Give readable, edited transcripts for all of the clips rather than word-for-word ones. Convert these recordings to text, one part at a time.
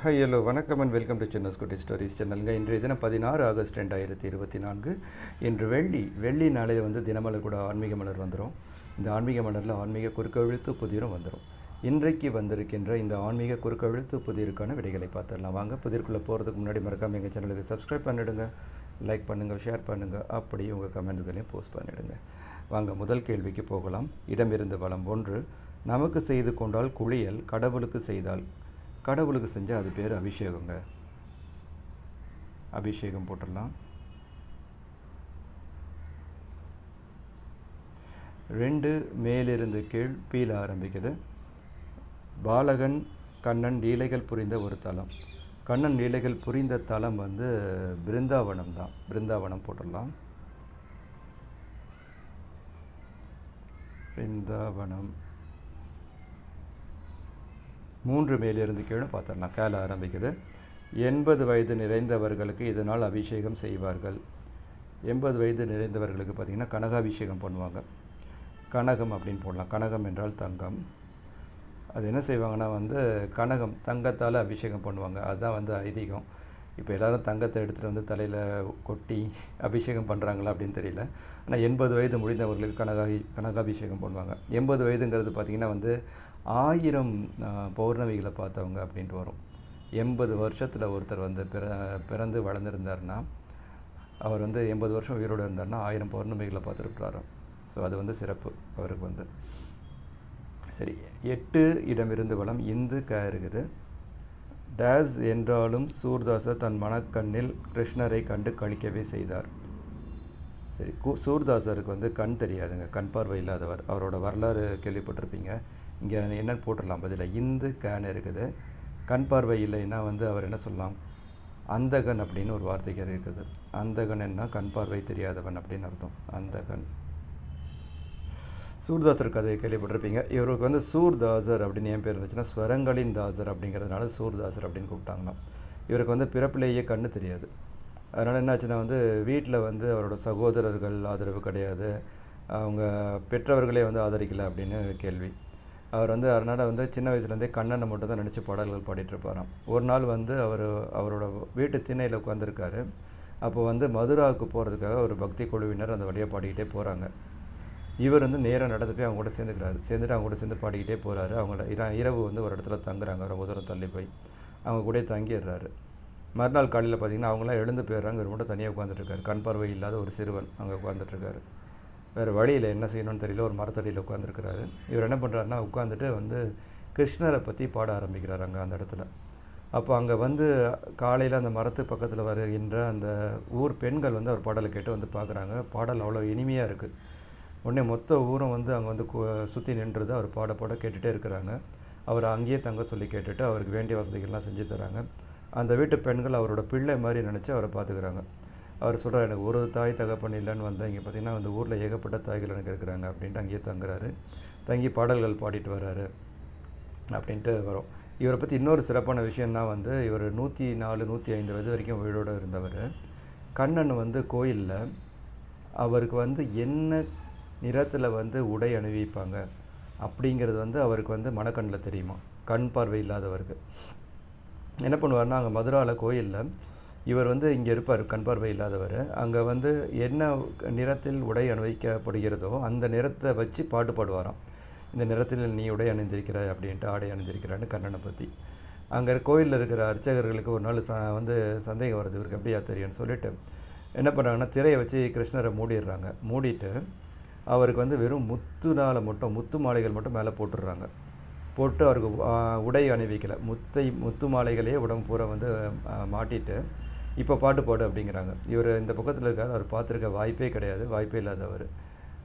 Hello வணக்கம் and welcome to சின்ன குட்டி ஸ்டோரிஸ் சேனலுங்க. இன்றைய தினம் 16 ஆகஸ்ட் 2024. இன்று வெள்ளி நாளையில் வந்து தினமலர் கூட ஆன்மீக மலர் வந்துடும். இந்த ஆன்மீக மலரில் ஆன்மீக குறுக்கெழுத்து புதிரும் வந்துடும். இன்றைக்கு வந்திருக்கின்ற இந்த ஆன்மீக குறுக்கெழுத்து புதிருக்கான விடைகளை பார்த்துடலாம். வாங்க, புதிருக்குள்ளே போகிறதுக்கு முன்னாடி மறக்காமல் எங்கள் சேனலுக்கு சப்ஸ்கிரைப் பண்ணிவிடுங்க, லைக் பண்ணுங்கள், ஷேர் பண்ணுங்கள், அப்படியே உங்கள் கமெண்ட்ஸ்களையும் போஸ்ட் பண்ணிவிடுங்க. வாங்க, முதல் கேள்விக்கு போகலாம். இடமிருந்து வளம். 1. நமக்கு செய்து கொண்டால் குளியல், கடவுளுக்கு செய்தால் கடவுளுக்கு செஞ்சால் அது பேர் அபிஷேகங்க. அபிஷேகம் போட்டுடலாம். 2. மேலிருந்து கீழ், பீல ஆரம்பிக்குது. பாலகன் கண்ணன் லீலைகள் புரிந்த ஒரு தலம். கண்ணன் லீலைகள் புரிந்த தலம் வந்து பிருந்தாவனம் தான். பிருந்தாவனம் போட்டுடலாம். பிருந்தாவனம். 3. மேலிருந்து கீழே பார்த்துடலாம். கேல ஆரம்பிக்குது. 80 வயது நிறைந்தவர்களுக்கு இதனால் அபிஷேகம் செய்வார்கள். 80 வயது நிறைந்தவர்களுக்கு பார்த்திங்கன்னா கனகாபிஷேகம் பண்ணுவாங்க. கனகம் அப்படின்னு போடலாம். கனகம் என்றால் தங்கம். அது என்ன செய்வாங்கன்னா வந்து கனகம் தங்கத்தால் அபிஷேகம் பண்ணுவாங்க. அதுதான் வந்து ஐதீகம். இப்போ எல்லோரும் தங்கத்தை எடுத்துகிட்டு வந்து தலையில் கொட்டி அபிஷேகம் பண்ணுறாங்களா அப்படின்னு தெரியல. ஆனால் 80 வயது முடிந்தவர்களுக்கு கனகாபிஷேகம் பண்ணுவாங்க. 80 வயதுங்கிறது பார்த்திங்கன்னா வந்து 1000 பௌர்ணமிகளை பார்த்தவங்க அப்படின்ட்டு வரும். 80 வருஷத்தில் ஒருத்தர் வந்து பிறந்து வளர்ந்துருந்தார்னா, அவர் வந்து 80 வருஷம் உயிரோடு இருந்தார்னா 1000 பௌர்ணமிகளை பார்த்துருக்குறாரு. ஸோ அது வந்து சிறப்பு அவருக்கு வந்து. சரி, 8. இடமிருந்து வளம். இந்து க இருக்குது. டேஸ் என்றாலும் சூர்தாசர் தன் மனக்கண்ணில் கிருஷ்ணரை கண்டு கழிக்கவே செய்தார். சரி, சூர்தாசருக்கு வந்து கண் தெரியாதுங்க, கண் பார்வை இல்லாதவர். அவரோட வரலாறு கேள்விப்பட்டிருப்பீங்க. இங்கே என்னென்னு போட்டுடலாம் பதில். இந்து கேன் இருக்குது. கண் பார்வை இல்லைன்னா வந்து அவர் என்ன சொல்லலாம், அந்தகன் அப்படின்னு ஒரு வார்த்தைக்கு இருக்குது. அந்தகன் என்ன, கண் பார்வை தெரியாதவன் அப்படின்னு அர்த்தம். அந்தகன். சூர்தாசர் கதையை கேள்விப்பட்டிருப்பீங்க. இவருக்கு வந்து சூர்தாசர் அப்படின்னு ஏன் பேர் இருந்துச்சுன்னா, ஸ்வரங்களின் தாசர் அப்படிங்கிறதுனால சூர்தாசர் அப்படின்னு கூப்பிட்டாங்கன்னா. இவருக்கு வந்து பிறப்பிலேயே கண்ணு தெரியாது. அதனால் என்னாச்சுன்னா வந்து வீட்டில் வந்து அவரோட சகோதரர்கள் ஆதரவு கிடையாது, அவங்க பெற்றவர்களே வந்து ஆதரிக்கலை அப்படின்னு கேள்வி. அவர் வந்து அதனால் வந்து சின்ன வயசுலேருந்தே கண்ணனை மட்டும் தான் நினச்சி பாடல்கள் பாடிட்டுருப்பாராம். ஒரு நாள் வந்து அவரோட வீட்டு திண்ணையில் உட்காந்துருக்காரு. அப்போ வந்து மதுராவுக்கு போகிறதுக்காக ஒரு பக்தி குழுவினர் அந்த வழியாக பாடிக்கிட்டே போகிறாங்க. இவர் வந்து நேராக நடந்து போய் அவங்க கூட சேர்ந்துட்டு அவங்க கூட சேர்ந்து பாடிக்கிட்டே போகிறாரு. அவங்கள இரவு வந்து ஒரு இடத்துல தங்குறாங்க, ரொம்ப தூரம் தள்ளி போய் அவங்க கூட தங்கிடுறாரு. மறுநாள் காலையில் பார்த்திங்கன்னா அவங்களாம் எழுந்து போயிடுறாங்க. இவர் மட்டும் தனியாக உட்காந்துட்ருக்காரு. கண் பார்வை இல்லாத ஒரு சிறுவன் அங்கே உட்காந்துட்ருக்காரு. வேறு வழியில் என்ன செய்யணும்னு தெரியல, ஒரு மரத்தடியில் உட்காந்துருக்கிறாரு. இவர் என்ன பண்ணுறாருன்னா உட்காந்துட்டு வந்து கிருஷ்ணரை பற்றி பாட ஆரம்பிக்கிறார் அங்கே அந்த இடத்துல. அப்போ அங்கே வந்து காலையில் அந்த மரத்து பக்கத்தில் வருகின்ற அந்த ஊர் பெண்கள் வந்து அவர் பாடலை கேட்டு வந்து பார்க்குறாங்க. பாடல் அவ்வளோ இனிமையாக இருக்குது. உடனே மொத்த ஊரும் வந்து அங்கே வந்து சுற்றி நின்றுது. அவர் பாட கேட்டுகிட்டே இருக்கிறாங்க. அவர் அங்கேயே தங்க சொல்லி கேட்டுட்டு அவருக்கு வேண்டிய வசதிகள்லாம் செஞ்சு தராங்க. அந்த வீட்டு பெண்கள் அவரோட பிள்ளை மாதிரி நினச்சி அவரை பார்த்துக்கிறாங்க. அவர் சொல்கிறார், எனக்கு ஒரு தாய் தகப்பன் இல்லைன்னு வந்தேன், இங்கே பார்த்திங்கன்னா அந்த ஊரில் ஏகப்பட்ட தாய்கள் எனக்கு இருக்கிறாங்க அப்படின்ட்டு அங்கேயே தங்குறாரு. தங்கி பாடல்கள் பாடிட்டு வர்றாரு அப்படின்ட்டு வரும். இவரை பற்றி இன்னொரு சிறப்பான விஷயம்னா வந்து இவர் 104, 105 வயது வரைக்கும் உயிரோடு இருந்தவர். கண்ணன் வந்து கோயிலில் அவருக்கு வந்து என்ன நிறத்தில் வந்து உடை அணிவிப்பாங்க அப்படிங்கிறது வந்து அவருக்கு வந்து மனக்கண்ணில் தெரியுமா, கண் பார்வை இல்லாதவருக்கு. என்ன பண்ணுவார்னா, அங்கே மதுராவில் கோயிலில் இவர் வந்து இங்கே இருப்பார், கண் பார்வை இல்லாதவர். அங்கே வந்து என்ன நிறத்தில் உடை அணிவிக்கப்படுகிறதோ அந்த நிறத்தை வச்சு பாட்டு பாடுவாராம். இந்த நிறத்தில் நீ உடை அணிந்திருக்கிறாய் அப்படின்ட்டு, ஆடை அணிந்திருக்கிறான்னு கண்ணனை பற்றி. அங்கே கோயிலில் இருக்கிற அர்ச்சகர்களுக்கு ஒரு நாள் வந்து சந்தேகம் வருது, இவருக்கு எப்படியா தெரியும்னு சொல்லிட்டு என்ன பண்ணுறாங்கன்னா, திரையை வச்சு கிருஷ்ணரை மூடிடுறாங்க. மூடிட்டு அவருக்கு வந்து வெறும் முத்துனால் மட்டும், முத்து மாலைகள் மட்டும் மேலே போட்டுடுறாங்க. போட்டு அவருக்கு உடை அணிவிக்கலை. முத்து மாலைகளையே உடம்பு பூரா வந்து மாட்டிட்டு இப்போ பாட்டு பாடு அப்படிங்கிறாங்க. இவர் இந்த பக்கத்தில் இருக்கார். அவர் பார்த்துருக்க வாய்ப்பே கிடையாது, வாய்ப்பே இல்லாதவர்.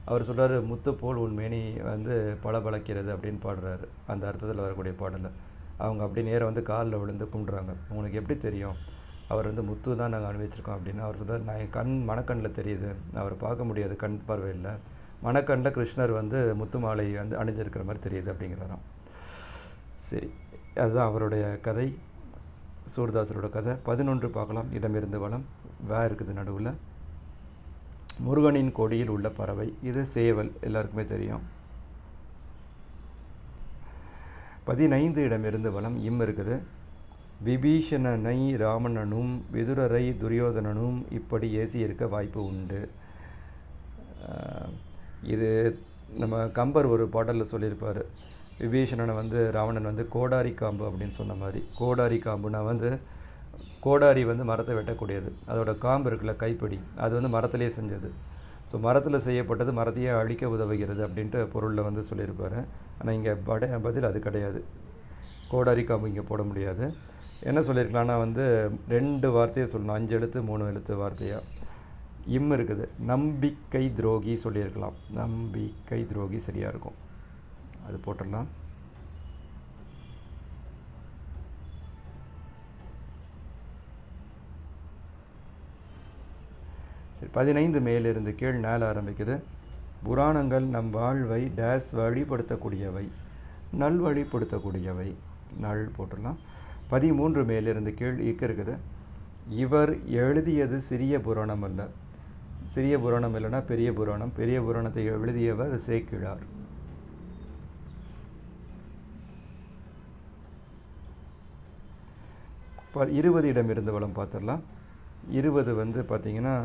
அவர் சொல்கிறார், முத்து போல் உன் மேனி வந்து பளபளக்கிறது அப்படின்னு பாடுறாரு. அந்த அர்த்தத்தில் வரக்கூடிய பாடலை அவங்க அப்படி நேராக வந்து காலில் விழுந்து கும்பிட்றாங்க. உங்களுக்கு எப்படி தெரியும் அவர் வந்து முத்து தான் நாங்கள் அணிவிச்சிருக்கோம் அப்படின்னு. அவர் சொல்கிறார், நான் என் மனக்கண்ணில் தெரியுது, அவரை பார்க்க முடியாது, கண் பார்வை இல்லை, மனக்கண்ணில் கிருஷ்ணர் வந்து முத்து மாலை வந்து அணிஞ்சிருக்கிற மாதிரி தெரியுது அப்படிங்கிறாராம். சரி, அதுதான் அவருடைய கதை, சூர்தாசரோட கதை. 11 பார்க்கலாம். இடமிருந்து வளம். இருக்குது நடுவில். முருகனின் கொடியில் உள்ள பறவை. இது சேவல், எல்லாருக்குமே தெரியும். 15 இடமிருந்து வளம். இருக்குது. விபீஷணனை ராவணனும் விதுரரை துரியோதனனும் இப்படி ஏசி இருக்க வாய்ப்பு உண்டு. இது நம்ம கம்பர் ஒரு பாடலில் சொல்லியிருப்பார். விபீஷணனை வந்து ராவணன் வந்து கோடாரி காம்பு அப்படின்னு சொன்ன மாதிரி. கோடாரி காம்புனா வந்து கோடாரி வந்து மரத்தை வெட்டக்கூடியது, அதோட காம்பு இருக்குல்ல கைப்பிடி, அது வந்து மரத்திலே செஞ்சது. ஸோ மரத்தில் செய்யப்பட்டது மரத்தையே அழிக்க உதவுகிறது அப்படின்ட்டு பொருளில் வந்து சொல்லியிருப்பார். ஆனால் இங்கே பதில் அது கிடையாது. கோடாரி காம்பு இங்கே போட முடியாது. என்ன சொல்லியிருக்கலாம்னா வந்து 2 வார்த்தையை சொல்லணும், 5 எழுத்து 3 எழுத்து வார்த்தையாக. இம் இருக்குது, நம்பிக்கை துரோகி சொல்லியிருக்கலாம். நம்பிக்கை துரோகி சரியாக இருக்கும், அது போட்டுடலாம். சரி, 15 மேலிருந்து கீழ் நேல ஆரம்பிக்குது. புராணங்கள் நம் வாழ்வை டேஸ் வழிபடுத்தக்கூடியவை, நல்வழிப்படுத்தக்கூடியவை, நல் போட்டுடலாம். 13 மேலிருந்து கீழ் இருக்குது. இவர் எழுதியது சிறிய புராணம் அல்ல. சிறிய புராணம் இல்லைன்னா பெரிய புராணம். பெரிய புராணத்தை எழுதியவர் சேக்கிழார். இப்போ 20 இடமிருந்து வளம் பார்த்துடலாம். 20 வந்து பார்த்திங்கன்னா,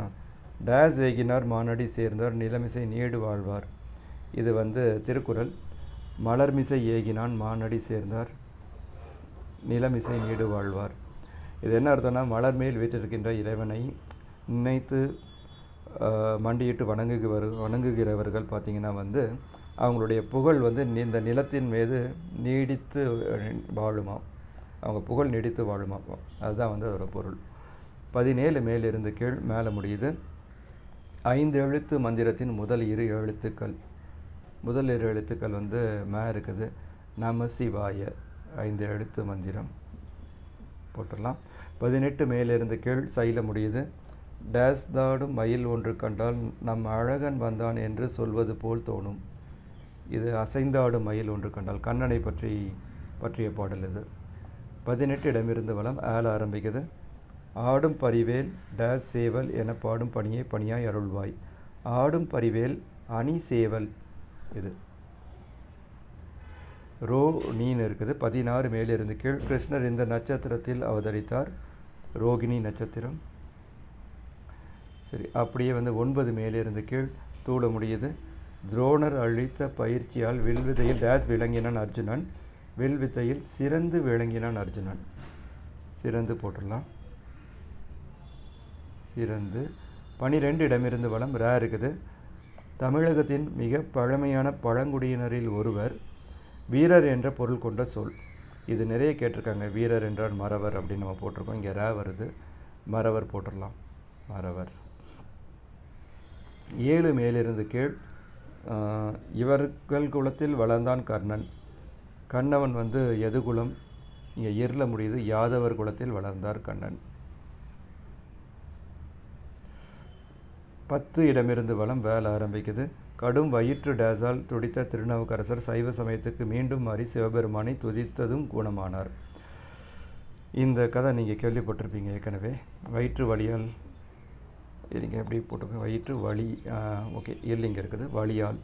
டேஸ் ஏகினார் மானடி சேர்ந்தார் நிலமிசை நீடு வாழ்வார். இது வந்து திருக்குறள். மலர்மிசை ஏகினான் மானடி சேர்ந்தார் நிலமிசை நீடு வாழ்வார். இது என்ன அர்த்தம்னா, மலர் மேல் வீற்றிருக்கின்ற இறைவனை நினைத்து மண்டியிட்டு வணங்குகிறவர்கள் பார்த்திங்கன்னா வந்து அவங்களுடைய புகழ் வந்து இந்த நிலத்தின் மீது நீடித்து வாழுமா, அவங்க புகழ் நீடித்து வாழுமா, அதுதான் வந்து அதோட பொருள். 17 மேலிருந்து கீழ் மேலே முடியுது. 5 எழுத்து மந்திரத்தின் முதல் 2 எழுத்துக்கள். முதல் 2 எழுத்துக்கள் வந்து மே இருக்குது. நம சிவாய 5 எழுத்து மந்திரம் போட்டுடலாம். 18 மேலிருந்து கீழ் சைல முடியுது. டேஸ் தாடும் மயில் ஒன்று கண்டால் நம் அழகன் வந்தான் என்று சொல்வது போல் தோணும். இது அசைந்தாடும் மயில் ஒன்று கண்டால் கண்ணனை பற்றிய பாடல் இது. 18 இடமிருந்து வளம் ஆல ஆரம்பிக்குது. ஆடும் பரிவேல் டேஸ் சேவல் என பாடும் பணியை பணியாய் அருள்வாய். ஆடும் பரிவேல் அணி சேவல் இது ரோ நீன்னு இருக்குது. 16 மேலிருந்து கீழ் கிருஷ்ணர் இந்த நட்சத்திரத்தில் அவதரித்தார். ரோகிணி நட்சத்திரம். சரி, அப்படியே வந்து 9 மேலிருந்து கீழ் தூள முடியுது. துரோணர் அளித்த பயிற்சியால் வில்வித்தையில் டேஸ் விளங்கினான் அர்ஜுனன். வில்வித்தையில் சிறந்து விளங்கினான் அர்ஜுனன். சிறந்து போட்டுடலாம். சிறந்து. 12 இடமிருந்து வளம் ரே இருக்குது. தமிழகத்தின் மிக பழமையான பழங்குடியினரில் ஒருவர். வீரர் என்ற பொருள் கொண்ட சொல். இது நிறைய கேட்டிருக்காங்க. வீரர் என்றால் மறவர் அப்படின்னு நம்ம போட்டிருக்கோம். இங்கே ரே வருது, மறவர் போட்டுடலாம். மறவர். 7 மேலிருந்து கீழ் இவர்கள் குலத்தில் வளர்ந்தான் கர்ணன். கண்ணவன் வந்து எது குலம், இங்கே எரில் முடியுது. யாதவர் குலத்தில் வளர்ந்தார் கண்ணன். 10 இடமிருந்து வளம் வேலை ஆரம்பிக்குது. கடும் வயிற்று டேஸால் துடித்த திருநாவுக்கரசர் சைவ சமயத்துக்கு மீண்டும் மாறி சிவபெருமானை துதித்ததும் குணமானார். இந்த கதை நீங்கள் கேள்விப்பட்டிருப்பீங்க ஏற்கனவே. வயிற்று வலியால் இல்லைங்க, எப்படி போட்டுருங்க, வயிற்று வலி. ஓகே, இல்லைங்க இருக்குது, வலியால்.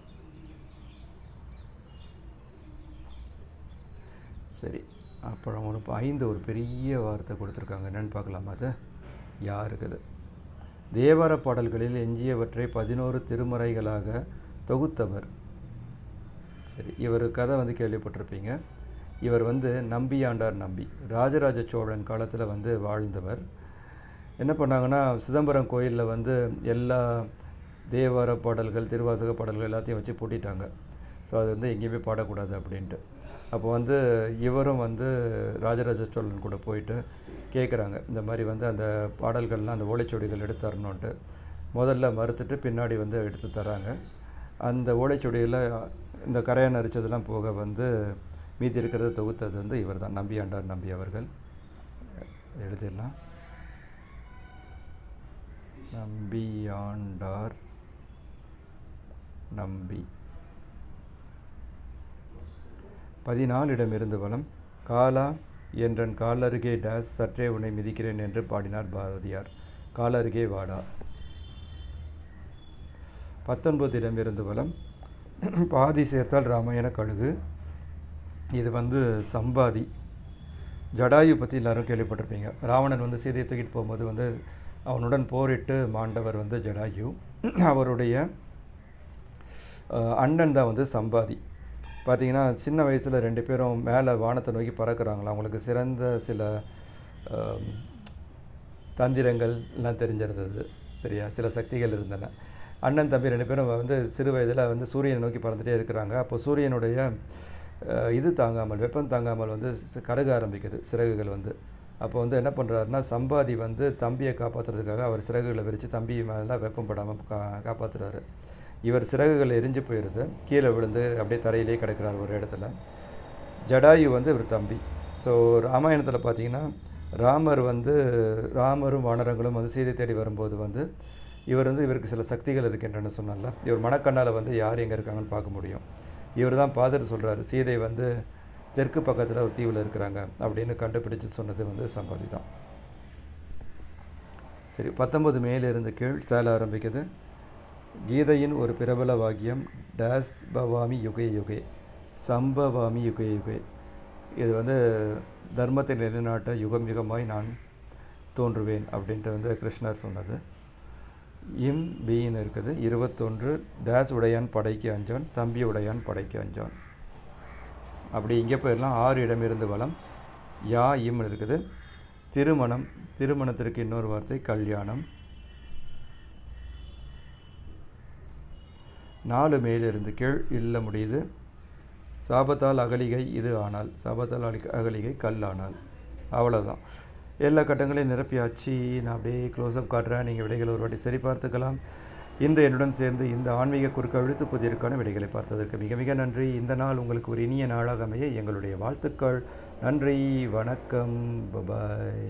சரி, அப்புறம் ஒரு 5 ஒரு பெரிய வார்த்தை கொடுத்துருக்காங்க. என்னென்னு பார்க்கலாமா? அது யாருக்குது? தேவார பாடல்களில் எஞ்சியவற்றை 11 திருமுறைகளாக தொகுத்தவர். சரி, இவர் கதை வந்து கேள்விப்பட்டிருப்பீங்க. இவர் வந்து நம்பியாண்டார் நம்பி, ராஜராஜ சோழன் காலத்தில் வந்து வாழ்ந்தவர். என்ன பண்ணாங்கன்னா, சிதம்பரம் கோயிலில் வந்து எல்லா தேவார பாடல்கள், திருவாசக பாடல்கள் எல்லாத்தையும் வச்சு பூட்டிட்டாங்க. ஸோ அது வந்து எங்கேயுமே பாடக்கூடாது அப்படின்ட்டு. அப்போ வந்து இவரும் வந்து ராஜராஜ சோழன் கூட போயிட்டு கேட்குறாங்க, இந்த மாதிரி வந்து அந்த பாடல்கள்லாம், அந்த ஓலைச்சுவடிகள் எடுத்து தரணுன்ட்டு. முதல்ல மறுத்துட்டு பின்னாடி வந்து எடுத்து தராங்க. அந்த ஓலைச்சுவடியில் இந்த கரையான் அரிச்சதெல்லாம் போக வந்து மீதி இருக்கிறத தொகுத்தது வந்து இவர் தான், நம்பியாண்டார் நம்பி அவர்கள். எழுதிடலாம். நம்பியாண்டார் நம்பி. 14 இடமிருந்து வளம். காலா என்றன் காலருகே டேஸ் சற்றே உன்னை மிதிக்கிறேன் என்று பாடினார் பாரதியார். காலருகே வாடா. 19 இடமிருந்து வளம். பாதி சேர்த்தால் ராமாயண கழுகு. இது வந்து சம்பாதி. ஜடாயு பற்றி எல்லாரும் கேள்விப்பட்டிருப்பீங்க. ராவணன் வந்து சீதையை தூக்கிட்டு போகும்போது வந்து அவனுடன் போரிட்டு மாண்டவர் வந்து ஜடாயு. அவருடைய அண்ணன் தான் வந்து சம்பாதி. பார்த்தீங்கன்னா சின்ன வயசில் 2 பேரும் மேலே வானத்தை நோக்கி பறக்கிறாங்களா. அவங்களுக்கு சிறந்த சில தந்திரங்கள் எல்லாம் தெரிஞ்சிருந்தது. சரியா, சில சக்திகள் இருந்தன. அண்ணன் தம்பி 2 பேரும் வந்து சிறு வயதில் வந்து சூரியனை நோக்கி பறந்துகிட்டே இருக்கிறாங்க. அப்போ சூரியனுடைய இது தாங்காமல், வெப்பம் தாங்காமல் வந்து கருக ஆரம்பிக்குது சிறகுகள் வந்து. அப்போ வந்து என்ன பண்ணுறாருன்னா, சம்பாதி வந்து தம்பியை காப்பாற்றுறதுக்காக அவர் சிறகுகளை விரித்து தம்பி மேலே வெப்பம் படாமல் காப்பாற்றுறாரு. இவர் சிறகுகள் எரிஞ்சு போயிடுது, கீழே விழுந்து அப்படியே தரையிலே கிடக்கிறார் ஒரு இடத்துல. ஜடாயு வந்து இவர் தம்பி. ஸோ ராமாயணத்தில் பார்த்தீங்கன்னா ராமரும் வானரங்களும் வந்து சீதை தேடி வரும்போது வந்து இவருக்கு சில சக்திகள் இருக்கின்றன சொன்னால, இவர் மனக்கண்ணால் வந்து யார் எங்கே இருக்காங்கன்னு பார்க்க முடியும். இவர் தான் பார்த்துட்டு சொல்கிறாரு, சீதை வந்து தெற்கு பக்கத்தில் ஒரு தீவில் இருக்கிறாங்க அப்படின்னு கண்டுபிடிச்சு சொன்னது வந்து சம்பாதி தான். சரி, 19 மேலிருந்து கீழ் சேல ஆரம்பிக்குது. கீதையின் ஒரு பிரபல வாக்கியம் டேஸ் பவாமி யுகே யுகே, சம்பவாமி யுகே யுகே. இது வந்து தர்மத்தை நிலைநாட்ட யுகம் யுகமாய் நான் தோன்றுவேன் அப்படின்ட்டு வந்து கிருஷ்ணர் சொன்னது. இம் பீன்னு இருக்குது. 21 டேஸ் உடையான் படைக்கு அஞ்சான், தம்பி உடையான் படைக்கு அஞ்சான். அப்படி இங்கே போயிடலாம். 6 இடமிருந்து வளம். யா இம் இருக்குது. திருமணம், திருமணத்திற்கு இன்னொரு வார்த்தை கல்யாணம். 4 மேலிருந்து கீழ் இல்ல முடியுது. சாபத்தால் அகலிகை இது ஆனால், சாபத்தால் அகலிகை கல் ஆனால். அவ்வளோதான். எல்லா கட்டங்களையும் நிரப்பியாச்சு. நான் அப்படியே க்ளோஸ்அப் காட்டுறேன், நீங்கள் விடைகளை ஒரு வாட்டி சரி பார்த்துக்கலாம். இன்று என்னுடன் சேர்ந்து இந்த ஆன்மீக குறுக்க எழுத்து புதிருக்கான விடைகளை பார்த்ததற்கு மிக மிக நன்றி. இந்த நாள் உங்களுக்கு ஒரு இனிய நாளாக அமைய எங்களுடைய வாழ்த்துக்கள். நன்றி, வணக்கம், பபாய்.